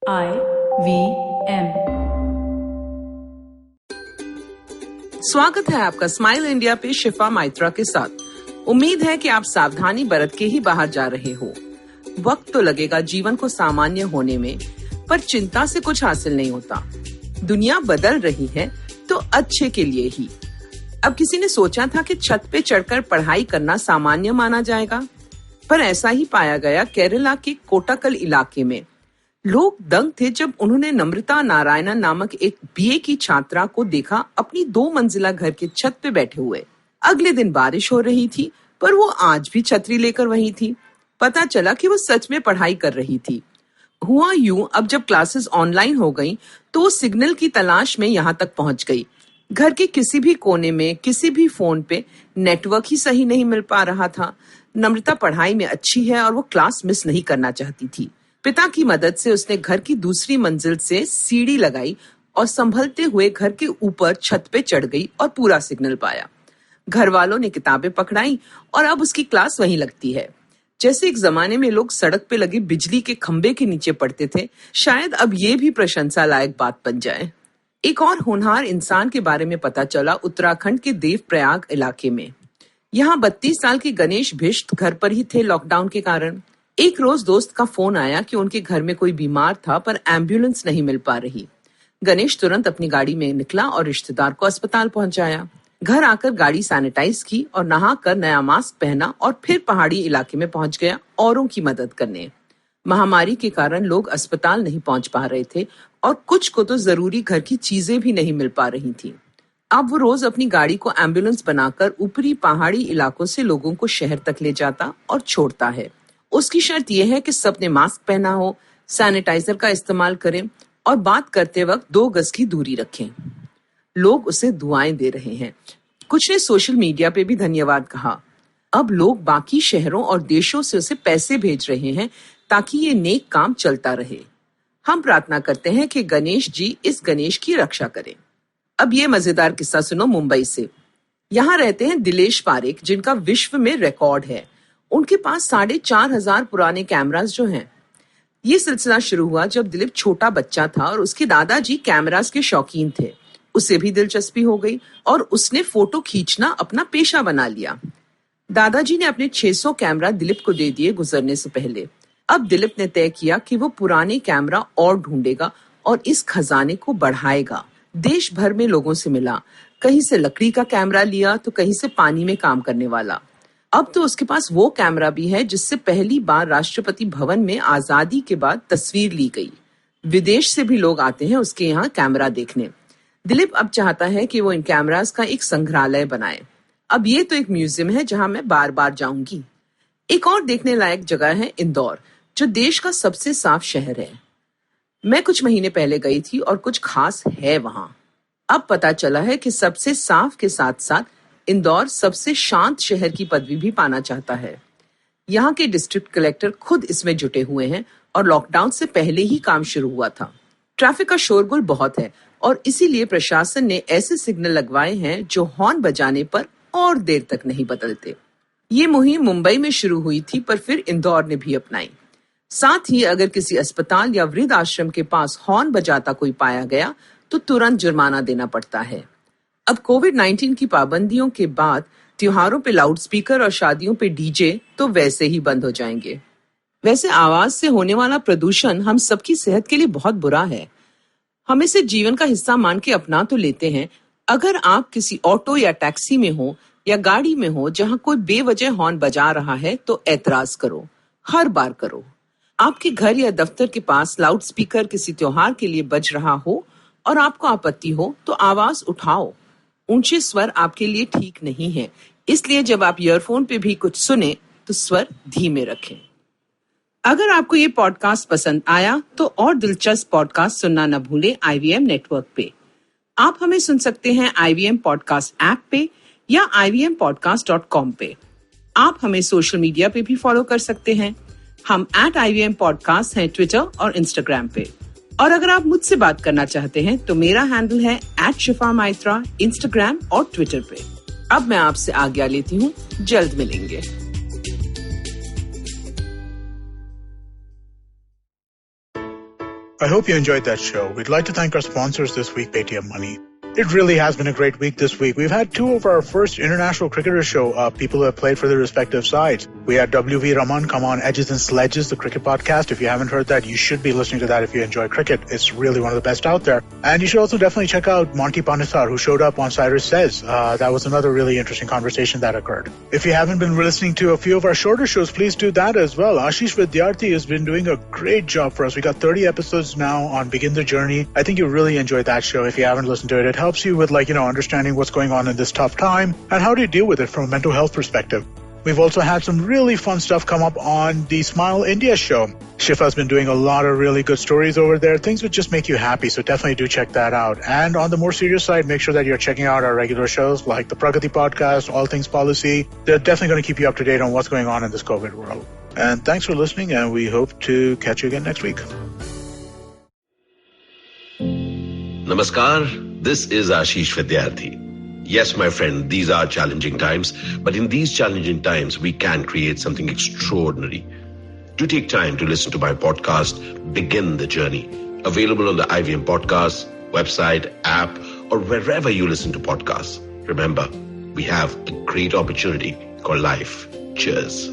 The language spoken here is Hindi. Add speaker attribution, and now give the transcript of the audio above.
Speaker 1: IVM।
Speaker 2: स्वागत है आपका स्माइल इंडिया पे शिफा माइत्रा के साथ। उम्मीद है कि आप सावधानी बरत के ही बाहर जा रहे हो। वक्त तो लगेगा जीवन को सामान्य होने में, पर चिंता से कुछ हासिल नहीं होता। दुनिया बदल रही है तो अच्छे के लिए ही। अब किसी ने सोचा था कि छत पे चढ़कर पढ़ाई करना सामान्य माना जाएगा, पर ऐसा ही पाया गया केरला के कोटाकल इलाके में। लोग दंग थे जब उन्होंने नम्रता नारायणन नामक एक बीए की छात्रा को देखा अपनी 2 मंजिला घर के छत पे बैठे हुए। अगले दिन बारिश हो रही थी, पर वो आज भी छतरी लेकर वहीं थी। पता चला कि वो सच में पढ़ाई कर रही थी। हुआ यूं, अब जब क्लासेस ऑनलाइन हो गई तो वो सिग्नल की तलाश में यहाँ तक पहुंच गई। घर के किसी भी कोने में किसी भी फोन पे नेटवर्क ही सही नहीं मिल पा रहा था। नम्रता पढ़ाई में अच्छी है और वो क्लास मिस नहीं करना चाहती थी। पिता की मदद से उसने घर की दूसरी मंजिल से सीढ़ी लगाई और संभलते हुए घर के ऊपर छत पे चढ़ गई और पूरा सिग्नल पाया। घर वालों ने किताबें पकड़ाई और अब उसकी क्लास वहीं लगती है। जैसे एक जमाने में लोग सड़क पे लगे बिजली के खंबे के नीचे पढ़ते थे, शायद अब ये भी प्रशंसा लायक बात बन जाए। एक और होनहार इंसान के बारे में पता चला उत्तराखंड के देवप्रयाग इलाके में। यहाँ 32 साल के गणेश भिष्ट घर पर ही थे लॉकडाउन के कारण। एक रोज दोस्त का फोन आया कि उनके घर में कोई बीमार था पर एम्बुलेंस नहीं मिल पा रही। गणेश तुरंत अपनी गाड़ी में निकला और रिश्तेदार को अस्पताल पहुंचाया। घर आकर गाड़ी सैनिटाइज की और नहाकर नया मास्क पहना और फिर पहाड़ी इलाके में पहुंच गया औरों की मदद करने। महामारी के कारण लोग अस्पताल नहीं पहुंच पा रहे थे और कुछ को तो जरूरी घर की चीजें भी नहीं मिल पा रही थी। अब वो रोज अपनी गाड़ी को एम्बुलेंस बनाकर ऊपरी पहाड़ी इलाकों से लोगों को शहर तक ले जाता और छोड़ता है। उसकी शर्त यह है कि सबने मास्क पहना हो, सैनिटाइजर का इस्तेमाल करें और बात करते वक्त 2 गज की दूरी रखें। लोग उसे दुआएं दे रहे हैं। कुछ ने सोशल मीडिया पे भी धन्यवाद कहा। अब लोग बाकी शहरों और देशों से उसे पैसे भेज रहे हैं ताकि ये नेक काम चलता रहे। हम प्रार्थना करते हैं कि गणेश जी इस गणेश की रक्षा करें। अब ये मजेदार किस्सा सुनो मुंबई से। यहाँ रहते हैं दिलेश पारेख, जिनका विश्व में रिकॉर्ड है। उनके पास 4,500 पुराने कैमरास जो हैं। ये सिलसिला शुरू हुआ जब दिलीप छोटा बच्चा था और उसके दादाजी कैमरास के शौकीन थे। उसे भी दिलचस्पी हो गई और उसने फोटो खींचना अपना पेशा बना लिया। दादाजी ने अपने 600 कैमरा दिलीप को दे दिए गुजरने से पहले। अब दिलीप ने तय किया कि वो पुराने कैमरा और ढूंढेगा और इस खजाने को बढ़ाएगा। देश भर में लोगों से मिला, कहीं से लकड़ी का कैमरा लिया तो कहीं से पानी में काम करने वाला। अब तो उसके पास वो कैमरा भी है जिससे पहली बार राष्ट्रपति भवन में आजादी के बाद तस्वीर ली गई। विदेश से भी लोग आते हैं उसके यहाँ कैमरा देखने। दिलीप अब चाहता है कि वो इन कैमरास का एक संग्रहालय बनाए। अब ये तो एक म्यूजियम है जहां मैं बार बार जाऊंगी। एक और देखने लायक जगह है इंदौर, जो देश का सबसे साफ शहर है। मैं कुछ महीने पहले गई थी और कुछ खास है वहां। अब पता चला है कि सबसे साफ के साथ साथ इंदौर सबसे शांत शहर की पदवी भी पाना चाहता है। यहाँ के डिस्ट्रिक्ट कलेक्टर खुद इसमें जुटे हुए हैं और लॉकडाउन से पहले ही काम शुरू हुआ था। ट्रैफिक का शोरगुल बहुत है और इसीलिए प्रशासन ने ऐसे सिग्नल लगवाए हैं जो हॉर्न बजाने पर और देर तक नहीं बदलते। ये मुहिम मुंबई में शुरू हुई थी पर फिर इंदौर ने भी अपनाई। साथ ही अगर किसी अस्पताल या वृद्ध आश्रम के पास हॉर्न बजाता कोई पाया गया तो तुरंत जुर्माना देना पड़ता है। अब कोविड-19 की पाबंदियों के बाद त्योहारों पे लाउडस्पीकर और शादियों पे डीजे तो वैसे ही बंद हो जाएंगे। वैसे आवाज से होने वाला प्रदूषण हम सबकी सेहत के लिए बहुत बुरा है। हम इसे जीवन का हिस्सा मान के अपना तो लेते हैं। अगर आप किसी ऑटो या टैक्सी में हो या गाड़ी में हो जहां कोई बेवजह हॉर्न बजा रहा है तो ऐतराज करो, हर बार करो। आपके घर या दफ्तर के पास लाउडस्पीकर किसी त्योहार के लिए बज रहा हो और आपको आपत्ति हो तो आवाज उठाओ। ऊंचे स्वर आपके लिए ठीक नहीं है, इसलिए जब आप ईयरफोन पे भी कुछ सुने तो स्वर धीमे रखें। अगर आपको ये पॉडकास्ट पसंद आया तो और दिलचस्प पॉडकास्ट सुनना न भूलें IVM नेटवर्क पे। आप हमें सुन सकते हैं IVM पॉडकास्ट ऐप पे या ivmpodcast.com पे। आप हमें सोशल मीडिया पे भी फॉलो कर सकते हैं। हम @IVM पॉडकास्ट हैं ट्विटर और इंस्टाग्राम पे। और अगर आप मुझसे बात करना चाहते हैं तो मेरा हैंडल है @शिफा माइत्रा इंस्टाग्राम और ट्विटर पे। अब मैं आपसे आज्ञा लेती हूँ, जल्द मिलेंगे।
Speaker 1: I hope you enjoyed that show. We'd like to thank our sponsors this week, Paytm Money. It really has been a great week this week. We've had two of our first international cricketers show up, people who have played for their respective sides. We had W.V. Raman come on Edges and Sledges, the cricket podcast. If you haven't heard that, you should be listening to that if you enjoy cricket. It's really one of the best out there. And you should also definitely check out Monty Panesar, who showed up on Cyrus Says. That was another really interesting conversation that occurred. If you haven't been listening to a few of our shorter shows, please do that as well. Ashish Vidyarthi has been doing a great job for us. We got 30 episodes now on Begin the Journey. I think you really enjoyed that show. If you haven't listened to it, it helps you with understanding what's going on in this tough time and how do you deal with it from a mental health perspective. We've also had some really fun stuff come up on the Smile India show. Shifa's been doing a lot of really good stories over there, things that just make you happy, so definitely do check that out. And on the more serious side, make sure that you're checking out our regular shows like the Pragati podcast, All Things Policy. They're definitely going to keep you up to date on what's going on in this COVID world. And thanks for listening, and we hope to catch you again next week.
Speaker 3: Namaskar. This is Ashish Vidyarthi. Yes, my friend, these are challenging times, but in these challenging times, we can create something extraordinary. Do take time to listen to my podcast, Begin the Journey, available on the IVM Podcasts, website, app, or wherever you listen to podcasts. Remember, we have a great opportunity called life. Cheers.